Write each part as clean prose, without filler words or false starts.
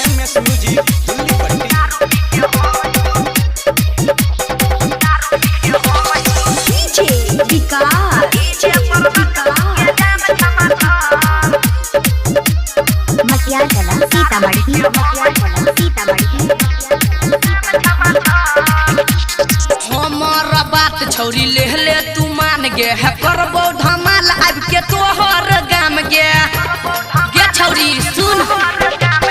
MS Music Delhi पट्टी। हमारा बात छौरी ले ले तू मान गे है करबो धमाल आब के तोहर गाम गे छौरी सुन।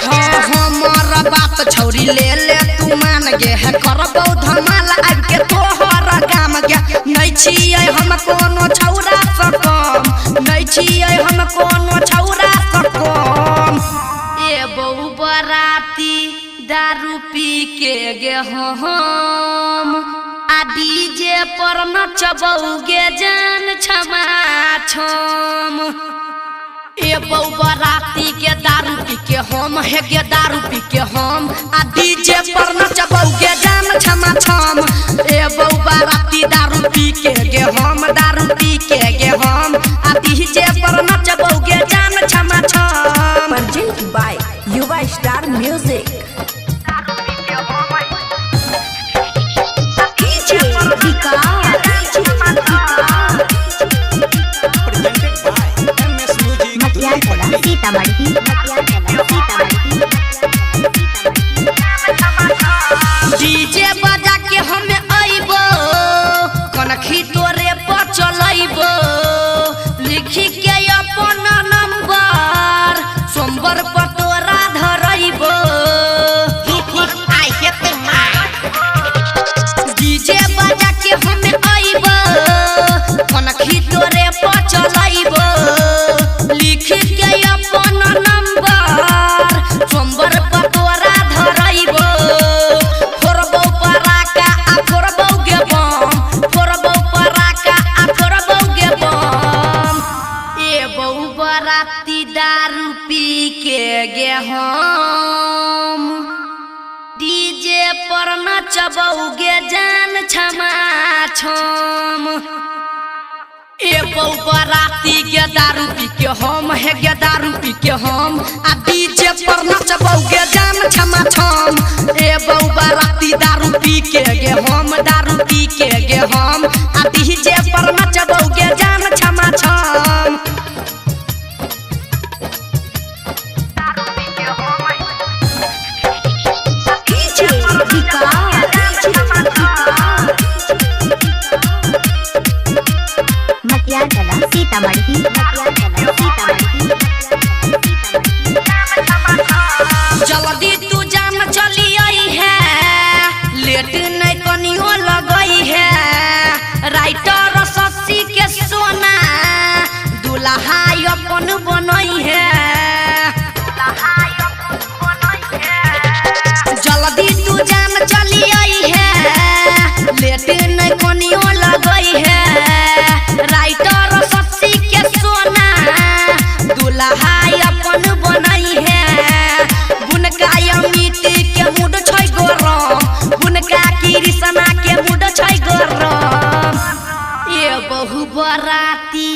हाँ हमारा बात छौरी ले ले तू मान गे है करबो धमाल आब के तोहर गाम गे। नहीं छियै हम कोनो छौरा सँ कम, नहीं छियै हम कोनो छौरा सँ कम। ए बहू बराती दारू पी के गे हम आ डीजे पर नचबौगे जान छमा छम। ए बहू बराती के दारू पी के हम हे गे दारू पी के हम आ डीजे पर नचबौगे जान छमा छम। ए बहू बराती दारू पी के गे हम दारू पी के गे हम आ डीजे पर नचबौगे जान छमा छम। Presented by Yuva Star Music. Presented by MS Music Delhi पट्टी। डीजे बजा के हमें अइबो कनखी तोरे पर चलइबो लिखी के अपन नंबर सोमवार पर तोरा धरइबो। डीजे बजा के हमें अइबो कनखी तोरे पर चलइबो लिखी के अपन नंबर सोमवार पर तोरा धरइबो। फोरबो पराका आ फोरबो गे बम, फोरबो पराका आ फोरबो गे बम। ए बहू बराती दारू पी के गे हम डीजे पर नचबौगे जान छमा छम। ए बहू बराती गे दारू पी के हम हे गे दारू पी के हम आ डीजे पर नचबौगे जान छमा छम। ए बहू बराती दारू पी के गे हम दारू पी के गे हम आ डीजे पर नचबौगे जान छमा छम। जल्दी तू जाम चली आई है लेट नहीं कनियो लगई है राइटर शशि के सोना दुल्हा अपन बनई है। जल्दी तू जाम चली आई है लेट नहीं कनियो लगई है राइटर शशि के सोना दुल्हा अपन बनई है। बुनका अमित के मूड छै गरम, बुनका कृष्णा के मूड छै गरम। ए बहू बराती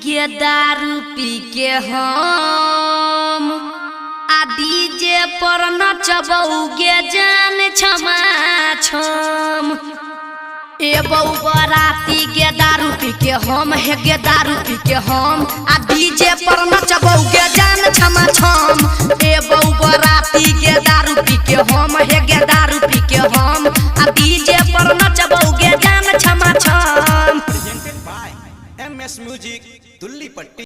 गे दारू पी के हम आ डीजे पर नचबौगे जान छमा छम। ए बहू बराती गे दारू पी के हम हे गे दारू पी के हम आ डीजे पर नचबौगे जान छमा छम। ए बहू बराती गे दारू पी के हम हे गे दारू पी के हम आ डीजे पर नचबौगे जान छमा छम। Presented by MS Music Delhi पट्टी।